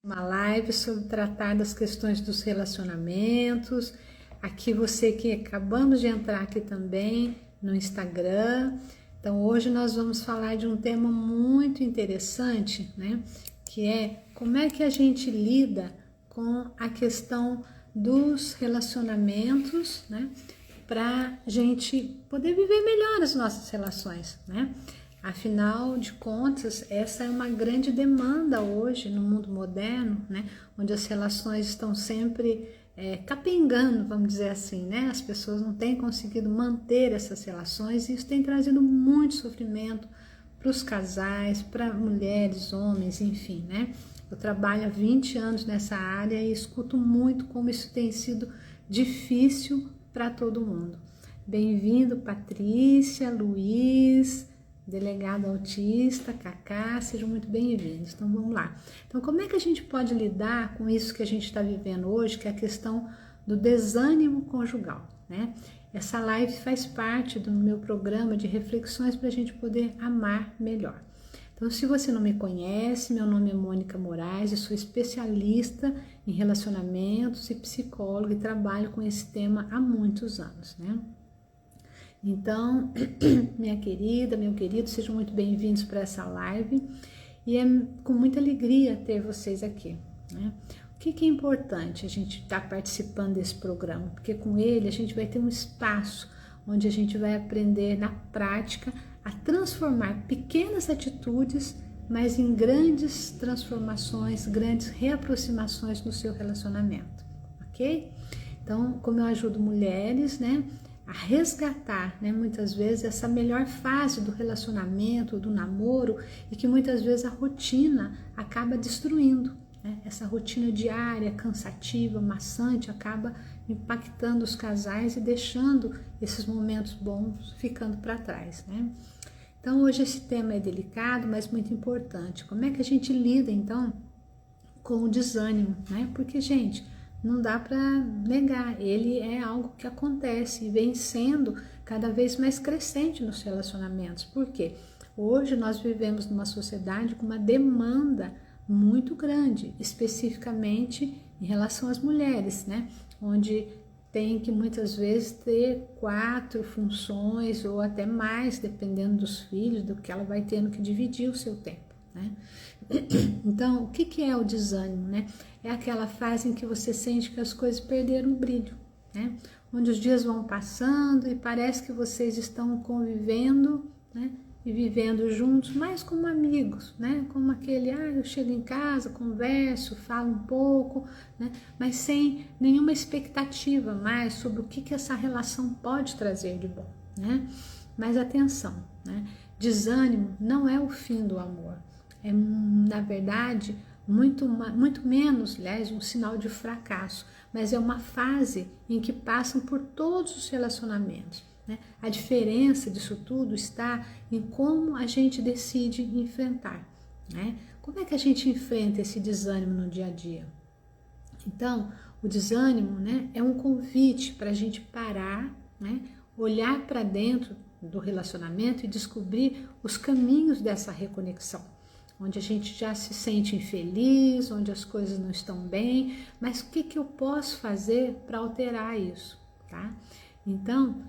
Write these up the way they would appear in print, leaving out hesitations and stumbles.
Uma live sobre tratar das questões dos relacionamentos. Aqui você que acabamos de entrar aqui também no Instagram. Então hoje nós vamos falar de um tema muito interessante, né? Que é como é que a gente lida com a questão dos relacionamentos, né? Para a gente poder viver melhor as nossas relações, né? Afinal de contas, essa é uma grande demanda hoje no mundo moderno, né? Onde as relações estão sempre capengando, vamos dizer assim, né? As pessoas não têm conseguido manter essas relações e isso tem trazido muito sofrimento para os casais, para mulheres, homens, enfim, né? Eu trabalho há 20 anos nessa área e escuto muito como isso tem sido difícil para todo mundo. Bem-vindo, Patrícia, Luiz, delegado autista, Cacá, sejam muito bem-vindos. Então vamos lá. Então como é que a gente pode lidar com isso que a gente está vivendo hoje, que é a questão do desânimo conjugal, né? Essa live faz parte do meu programa de reflexões para a gente poder amar melhor. Então, se você não me conhece, meu nome é Mônica Moraes, eu sou especialista em relacionamentos e psicóloga e trabalho com esse tema há muitos anos, né? Então, minha querida, meu querido, sejam muito bem-vindos para essa live e é com muita alegria ter vocês aqui, né? O que é importante a gente estar participando desse programa? Porque com ele a gente vai ter um espaço onde a gente vai aprender na prática a transformar pequenas atitudes, mas em grandes transformações, grandes reaproximações no seu relacionamento, ok? Então, como eu ajudo mulheres, né, a resgatar, né, muitas vezes essa melhor fase do relacionamento, do namoro, e que muitas vezes a rotina acaba destruindo, né? Essa rotina diária, cansativa, maçante, acaba impactando os casais e deixando esses momentos bons ficando para trás, né? Então hoje esse tema é delicado, mas muito importante. Como é que a gente lida então com o desânimo, né? Porque, gente, não dá para negar, ele é algo que acontece e vem sendo cada vez mais crescente nos relacionamentos. Por quê? Hoje nós vivemos numa sociedade com uma demanda muito grande, especificamente em relação às mulheres, né? Onde tem que muitas vezes ter 4 funções ou até mais, dependendo dos filhos, do que ela vai tendo que dividir o seu tempo, né? Então, o que é o desânimo, né? É aquela fase em que você sente que as coisas perderam o brilho, né? Onde os dias vão passando e parece que vocês estão convivendo, né? E vivendo juntos, mais como amigos, né? Como aquele, eu chego em casa, converso, falo um pouco, né? Mas sem nenhuma expectativa mais sobre o que essa relação pode trazer de bom, né? Mas atenção, né? Desânimo não é o fim do amor. É, na verdade, muito menos, aliás, um sinal de fracasso, mas é uma fase em que passam por todos os relacionamentos, né? A diferença disso tudo está em como a gente decide enfrentar, né? Como é que a gente enfrenta esse desânimo no dia a dia? Então, o desânimo, né, é um convite para a gente parar, né, olhar para dentro do relacionamento e descobrir os caminhos dessa reconexão, onde a gente já se sente infeliz, onde as coisas não estão bem, mas o que eu posso fazer para alterar isso, tá? Então,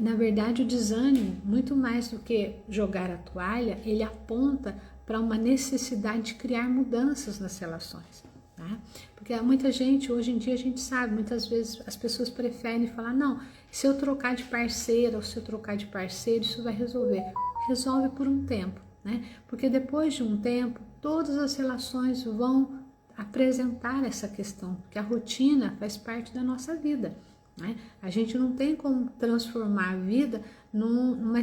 na verdade, o desânimo, muito mais do que jogar a toalha, ele aponta para uma necessidade de criar mudanças nas relações, tá? Porque muita gente, hoje em dia a gente sabe, muitas vezes as pessoas preferem falar, não, se eu trocar de parceira ou se eu trocar de parceiro, isso vai resolver. Resolve por um tempo, né? Porque depois de um tempo, todas as relações vão apresentar essa questão, porque a rotina faz parte da nossa vida, né? A gente não tem como transformar a vida num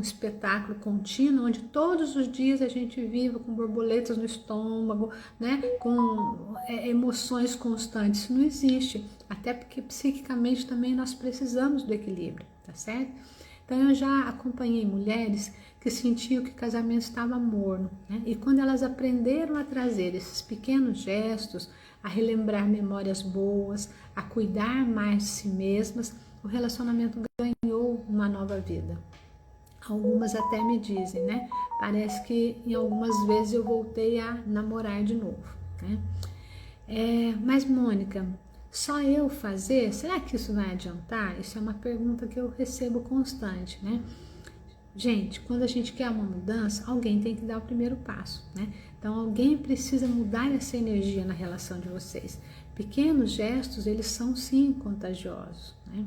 espetáculo contínuo, onde todos os dias a gente vive com borboletas no estômago, né? Com emoções constantes. Isso não existe, até porque psiquicamente também nós precisamos do equilíbrio, tá certo? Então eu já acompanhei mulheres que sentiam que o casamento estava morno, né? E quando elas aprenderam a trazer esses pequenos gestos, a relembrar memórias boas, a cuidar mais de si mesmas, o relacionamento ganhou uma nova vida. Algumas até me dizem, né? Parece que em algumas vezes eu voltei a namorar de novo, né? Mas Mônica, só eu fazer, será que isso vai adiantar? Isso é uma pergunta que eu recebo constante, né? Gente, quando a gente quer uma mudança, alguém tem que dar o primeiro passo, né? Então, alguém precisa mudar essa energia na relação de vocês. Pequenos gestos, eles são sim contagiosos, né?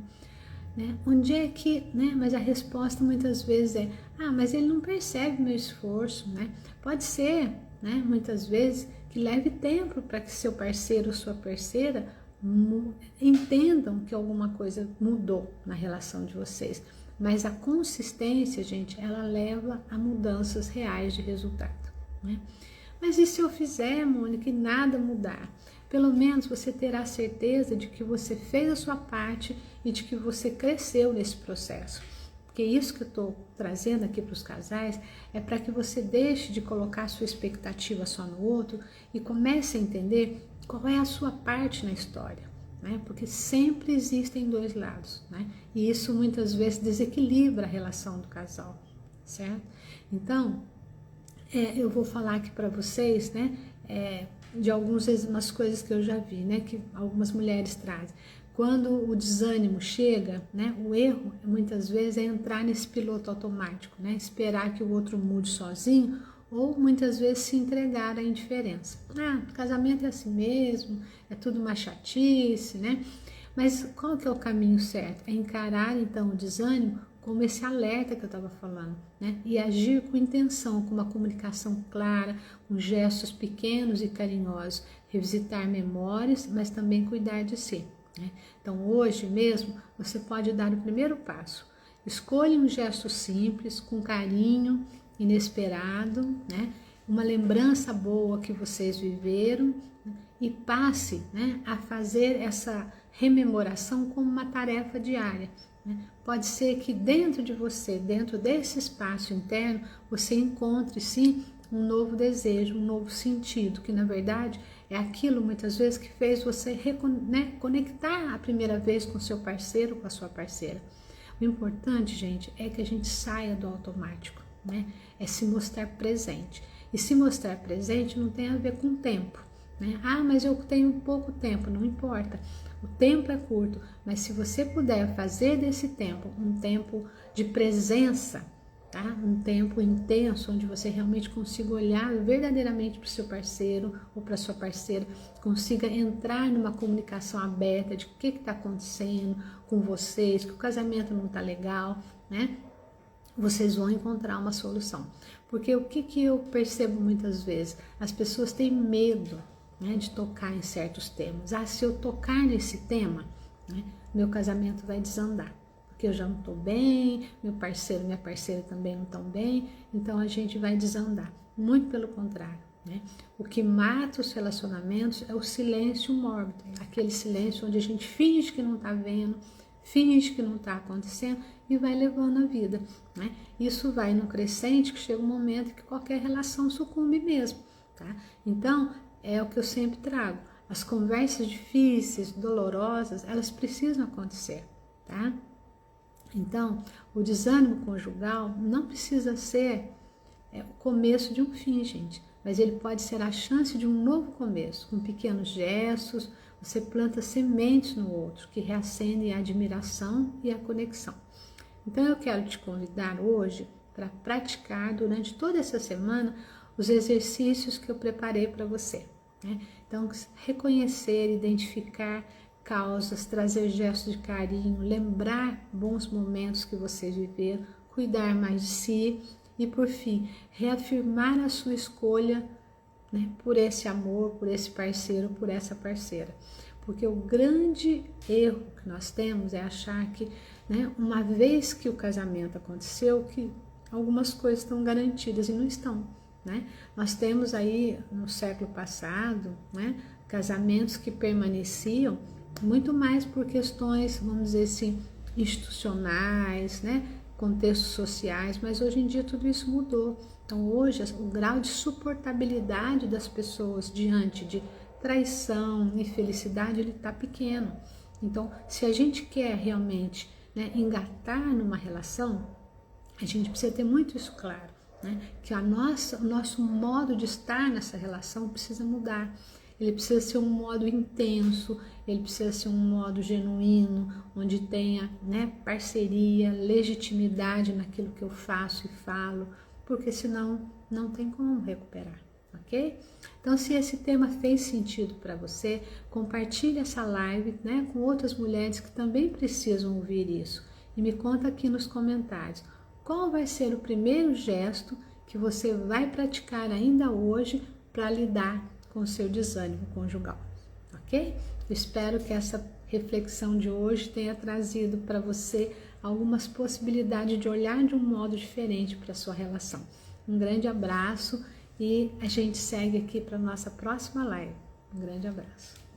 Onde é que, né? Mas a resposta muitas vezes é, mas ele não percebe meu esforço, né? Pode ser, né? Muitas vezes que leve tempo para que seu parceiro ou sua parceira entendam que alguma coisa mudou na relação de vocês. Mas a consistência, gente, ela leva a mudanças reais de resultado, né? Mas e se eu fizer, Mônica, e nada mudar? Pelo menos você terá certeza de que você fez a sua parte e de que você cresceu nesse processo. Porque isso que eu estou trazendo aqui para os casais é para que você deixe de colocar sua expectativa só no outro e comece a entender qual é a sua parte na história, né? Porque sempre existem dois lados, né? E isso muitas vezes desequilibra a relação do casal, certo? Então, eu vou falar aqui para vocês, né? De algumas coisas que eu já vi, né? Que algumas mulheres trazem. Quando o desânimo chega, né? O erro muitas vezes é entrar nesse piloto automático, né? Esperar que o outro mude sozinho ou muitas vezes se entregar à indiferença. Casamento é assim mesmo, é tudo uma chatice, né? Mas qual que é o caminho certo? É encarar então o desânimo como esse alerta que eu estava falando, né? E agir com intenção, com uma comunicação clara, com gestos pequenos e carinhosos, revisitar memórias, mas também cuidar de si, né? Então hoje mesmo você pode dar o primeiro passo. Escolha um gesto simples, com carinho, inesperado, né? Uma lembrança boa que vocês viveram, né? E passe, né, a fazer essa rememoração como uma tarefa diária, né? Pode ser que dentro de você, dentro desse espaço interno, você encontre sim um novo desejo, um novo sentido, que na verdade é aquilo muitas vezes que fez você conectar a primeira vez com seu parceiro, com a sua parceira. O importante, gente, é que a gente saia do automático, né? É se mostrar presente. E se mostrar presente não tem a ver com tempo, né? Mas eu tenho pouco tempo, não importa. O tempo é curto, mas se você puder fazer desse tempo um tempo de presença, tá? Um tempo intenso, onde você realmente consiga olhar verdadeiramente para o seu parceiro ou para a sua parceira, consiga entrar numa comunicação aberta de o que está acontecendo com vocês, que o casamento não está legal, né? Vocês vão encontrar uma solução. Porque o que eu percebo muitas vezes? As pessoas têm medo, né, de tocar em certos temas. Se eu tocar nesse tema, né, meu casamento vai desandar. Porque eu já não estou bem, meu parceiro, minha parceira também não estão bem, então a gente vai desandar. Muito pelo contrário, né? O que mata os relacionamentos é o silêncio mórbido, aquele silêncio onde a gente finge que não está vendo, finge que não está acontecendo e vai levando a vida, né? Isso vai no crescente que chega um momento que qualquer relação sucumbe mesmo, tá? Então, é o que eu sempre trago. As conversas difíceis, dolorosas, elas precisam acontecer, tá? Então, o desânimo conjugal não precisa ser o começo de um fim, gente, mas ele pode ser a chance de um novo começo, com pequenos gestos. Você planta sementes no outro que reacendem a admiração e a conexão. Então eu quero te convidar hoje para praticar durante toda essa semana os exercícios que eu preparei para você, né? Então, reconhecer, identificar causas, trazer gestos de carinho, lembrar bons momentos que vocês viveram, cuidar mais de si e, por fim, reafirmar a sua escolha, né, por esse amor, por esse parceiro, por essa parceira. Porque o grande erro que nós temos é achar que, né, uma vez que o casamento aconteceu, que algumas coisas estão garantidas e não estão, né? Nós temos aí no século passado, né, casamentos que permaneciam muito mais por questões, vamos dizer assim, institucionais, né, contextos sociais, mas hoje em dia tudo isso mudou. Então hoje o grau de suportabilidade das pessoas diante de traição, infelicidade, ele está pequeno. Então, se a gente quer realmente, né, engatar numa relação, a gente precisa ter muito isso claro, né? Que o nosso modo de estar nessa relação precisa mudar. ele precisa ser um modo intenso, ele precisa ser um modo genuíno, onde tenha, né, parceria, legitimidade naquilo que eu faço e falo, porque senão não tem como recuperar, ok? Então, se esse tema fez sentido para você, compartilhe essa live, né, com outras mulheres que também precisam ouvir isso. E me conta aqui nos comentários qual vai ser o primeiro gesto que você vai praticar ainda hoje para lidar com o seu desânimo conjugal, ok? Espero que essa reflexão de hoje tenha trazido para você algumas possibilidades de olhar de um modo diferente para a sua relação. Um grande abraço e a gente segue aqui para a nossa próxima live. Um grande abraço.